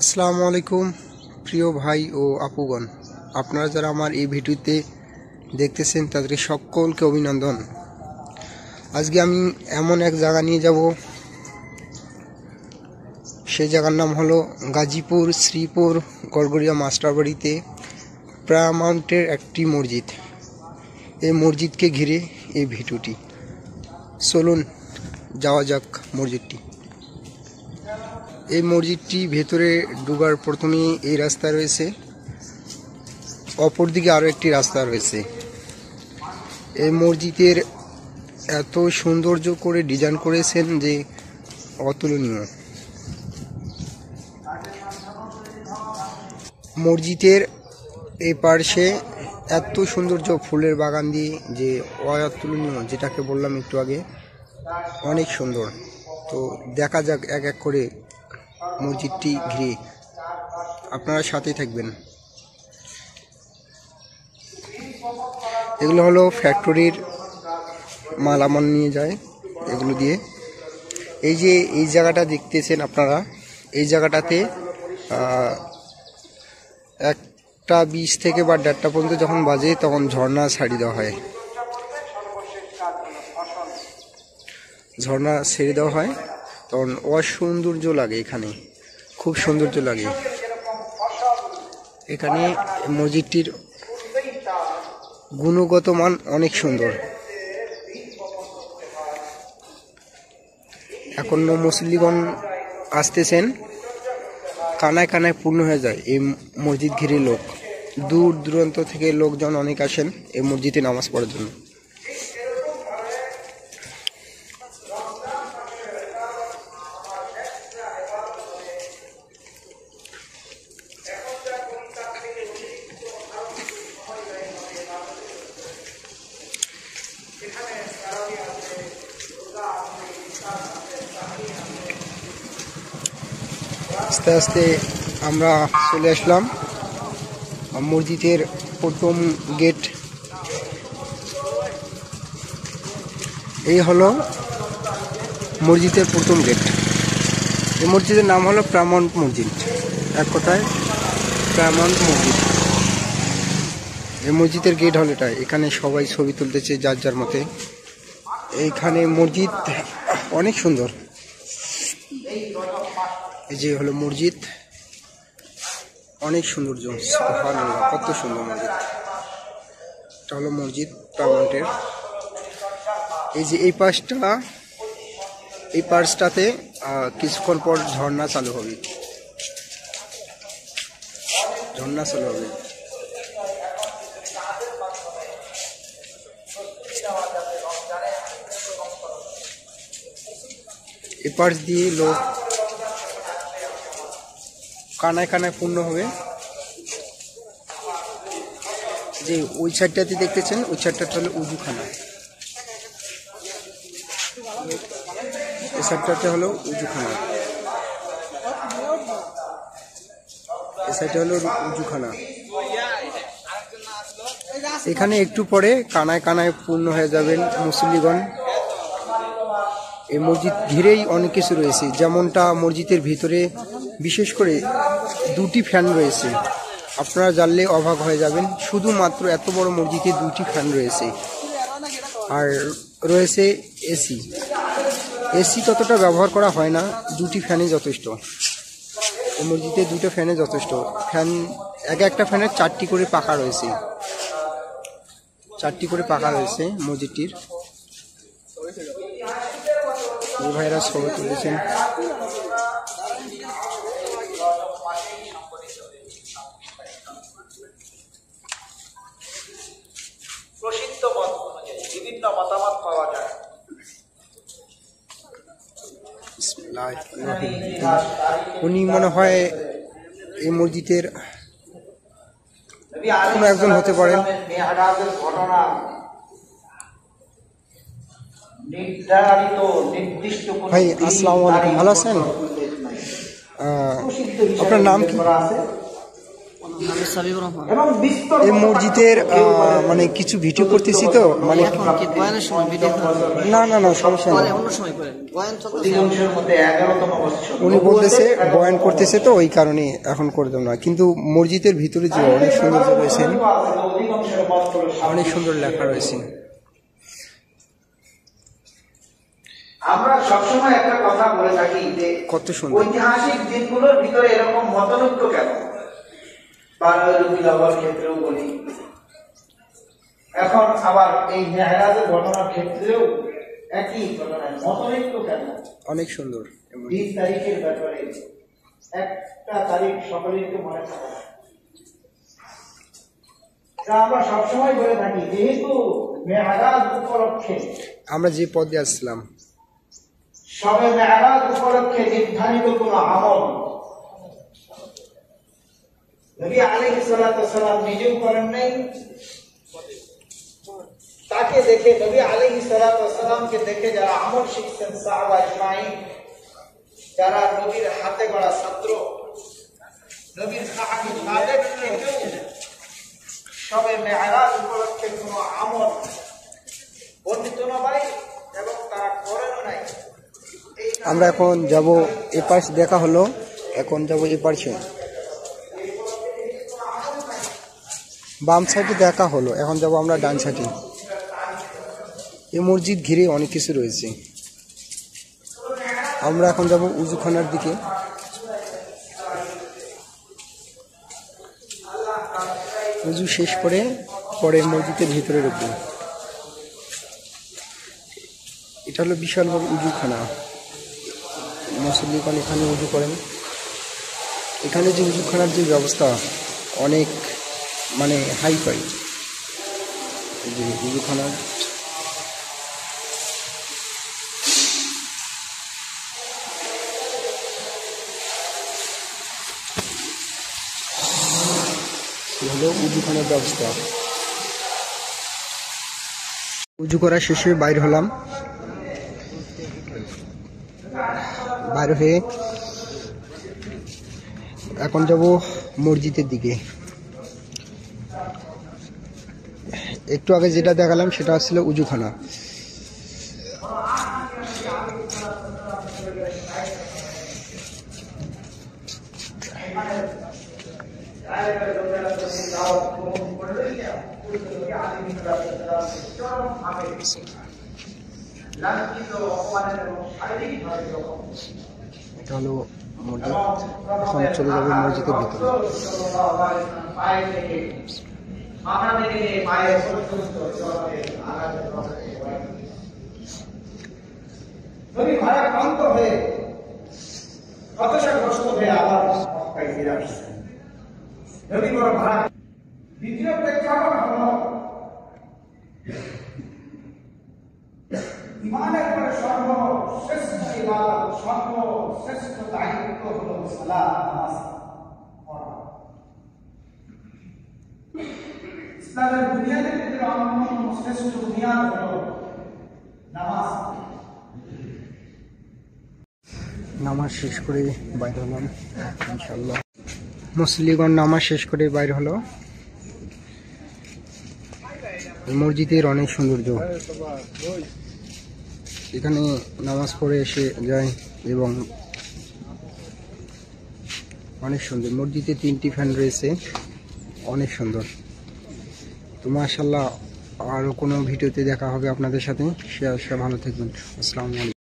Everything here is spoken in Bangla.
আসসালামু আলাইকুম প্রিয় ভাই ও আপুগণ, আপনারা যারা আমার এই ভিডিওতে দেখতেছেন তাদেরকে সকলকে অভিনন্দন। আজকে আমি এমন এক জায়গা নিয়ে যাব, সেই জায়গার নাম হলো গাজীপুর শ্রীপুর গড়গড়িয়া মাস্টারবাড়িতে প্রামাউন্টের একটি মসজিদ। এই মসজিদকে ঘিরে এই ভিডিওটি। চলুন যাওয়া যাক মসজিদটি। এই মসজিদটি ভেতরে ঢোকার প্রথমেই এই রাস্তা রয়েছে, অপরদিকে আরও একটি রাস্তা রয়েছে। এই মসজিদের এত সৌন্দর্য করে ডিজাইন করেছেন যে অতুলনীয়। মসজিদের এই পার্শ্বে এত সৌন্দর্য ফুলের বাগান দিয়ে যে অতুলনীয়, যেটাকে বললাম একটু আগে, অনেক সুন্দর। তো দেখা যাক এক এক করে মসজিদটি ঘিরে, আপনারা সাথেই থাকবেন। এগুলো হলো ফ্যাক্টরির মালামাল নিয়ে যায় এগুলো দিয়ে। এই যে এই জায়গাটা দেখতেছেন আপনারা, এই জায়গাটাতে 1টা 20 থেকে বা 1:30 পর্যন্ত যখন বাজে তখন ঝর্ণা ছাড়ি দেওয়া হয়। ঝর্ণা ছেড়ে দেওয়া হয় তখন অসৌন্দর্য লাগে, এখানে খুব সৌন্দর্য লাগে। এখানে মসজিদটির গুণগত মান অনেক সুন্দর। এখন মুসল্লিগণ আসতেছেন, কানায় কানায় পূর্ণ হয়ে যায় এই মসজিদ ঘিরে লোক। দূর দূরান্ত থেকে লোকজন অনেক আসেন এই মসজিদে নামাজ পড়ার জন্য। আস্তে আস্তে আমরা চলে আসলাম মসজিদের প্রথম গেট। এই হলো মসজিদের প্রথম গেট। এই মসজিদের নাম হলো প্রামাউন্ট মসজিদ, এক কথায় প্রামাউন্ট মসজিদ। এই মসজিদের গেট হল এটা। এখানে সবাই ছবি তুলতেছে যার যার মতে। এইখানে মসজিদ অনেক সুন্দর। এই যে হলো মসজিদ, অনেক সৌন্দর্য, কত সুন্দর মসজিদ। এটা হলো মসজিদ প্রামাউন্টের। এই যে এই পাশটাতে কিছুক্ষণ পর ঝর্ণা চালু হবে। এই পাশ দিয়ে লোক কানায় কানায় পূর্ণ হবে। যে ওই সাইডটাতে দেখতেছেন, ওই সাইডটা হলো উজুখানা। এই সাইডটাতে হলো উজুখানা, এই সাইডটা হলো উজুখানা। এখানে একটু পরে কানায় কানায় পূর্ণ হয়ে যাবেন মুসল্লিগণ। এই মসজিদ ঘিরেই অনেক কিছু রয়েছে, যেমনটা মসজিদের ভিতরে বিশেষ করে 2টি ফ্যান রয়েছে। আপনারা জানলে অবাক হয়ে যাবেন, শুধুমাত্র এত বড় মসজিদে 2টি ফ্যান রয়েছে। আর রয়েছে এসি ততটা ব্যবহার করা হয় না, 2টি ফ্যানই যথেষ্ট। এই মসজিদে 2টো ফ্যানে যথেষ্ট। ফ্যান একটা ফ্যানের 4টি করে পাখা রয়েছে, 4টি করে পাখা রয়েছে মসজিদটির। ভাইরা ছবি তুলেছেন। প্রসিদ্ধ মত অনুযায়ী বিভিন্ন মতামত পাওয়া যায়। উনি মনে হয় এই মসজিদের কোনো একজন হতে পারেন। ভাই আসসালামু আলাইকুম, ভালো আছেন? আপনার নাম কি? আমি সাবিবুর রহমান। এবং বিস্তর এই মসজিদের মানে কিছু ভিডিও করতেছি তো, মানে এখন কি বয়ানের সময় ভিডিও না না না সমস্যা নেই। অন্য সময় করেন বয়ান চলতেছে। অধিকাংশের মধ্যে 11তম বছর উনি বলতেছে বয়ান করতেছে তো ওই কারণে এখন করে দেব না, কিন্তু মসজিদের ভিতরে যে অনেক সুন্দর রয়েছেন, অধিকাংশের মতগুলো অনেক সুন্দর লেখা রয়েছে। আমরা সবসময় একটা কথা বলে থাকি যে কত সুন্দর ঐতিহাসিক দিনগুলোর ভিতরে এরকম মতনৈক্য কেন, বারোয়ারি হওয়ার ক্ষেত্রেও বলি, এখন আবার এই মেহরাজের ঘটনার ক্ষেত্রেও একই ঘটনায় মতনৈক্য কেন। অনেক সুন্দর। 20 তারিখের ব্যাপারে একটা তারিখ সকলেই তো মনে থাকে, আমরা সবসময় বলে থাকি যেহেতু মেহরাজ উপলক্ষে, আমরা যে পদে আসছিলাম সবে মেহরাজ উপলক্ষে নির্ধারিত কোন আমল নবী আলাইহিস সালাতু ওয়াস সালাম নিজেও করেন নাই, তাকে দেখে নবী আলাইহিস সালাতু ওয়াস সালামকে দেখে যারা আমল শিখছেন সাহাবা ইজমাইন, যারা নবীর হাতে গড়া ছাত্র, নবীর সাহাবী তাদের থেকেও সবে মেহরাজ উপলক্ষে কোন আমল বর্ণিত নয় এবং তারা করেনও নাই। আমরা এখন যাব এপাশ, দেখা হলো, এখন যাব এপাশে, বাম সাইডে দেখা হলো, এখন যাব আমরা ডান সাইডে। এই মসজিদ ঘিরে অনেক কিছু রয়েছে। আমরা এখন যাব উজুখানার দিকে। উজু শেষ করে পরে মসজিদের ভিতরে ঢুকবো। এটা হলো বিশাল বড় উজুখানা, মুসল্লিগণ এখানে উজু করেন। এখানে যে উজুখানার যে ব্যবস্থা অনেক মানে হাই ফাই। এই যে উজুখানার হলো উজুখানার ব্যবস্থা। উজু করা শেষে বাইর হলাম, বাইর হয়ে এখন যাব মসজিদের দিকে। একটু আগে যেটা দেখালাম সেটা ছিল উজুখানা। এটা হলো মসজিদ, এখন চলে যাবে মসজিদের ভিতরে। ভারাক্রান্ত হয়ে হতাশাগ্রস্ত হয়ে আবার মক্কায় ফিরে আসছেন। নবী বড় ভাড়া। দ্বিতীয় প্রেক্ষাপট হল ইমানের পরে সর্বশ্রেষ্ঠ ইবাদত, সর্বশ্রেষ্ঠ দায়িত্ব হল সালাত, নামাজ পড়া। ইসলামের বুনিয়াদের ভিতরে অন্যতম শ্রেষ্ঠ বুনিয়াদ হল নামাজ। নামাজ শেষ করে বাইর হলাম ইনশাআল্লাহ। মুসল্লিগণ নামাজ শেষ করে বাইর হলো। মসজিদের অনেক সৌন্দর্য, এখানে নামাজ পড়ে এসে যায় এবং অনেক সুন্দর। মসজিদে 3টি ফ্যান রয়েছে, অনেক সুন্দর। তো মাশাআল্লাহ, আরও কোনো ভিডিওতে দেখা হবে আপনাদের সাথে। সে ভালো থাকবেন। আসসালামু আলাইকুম।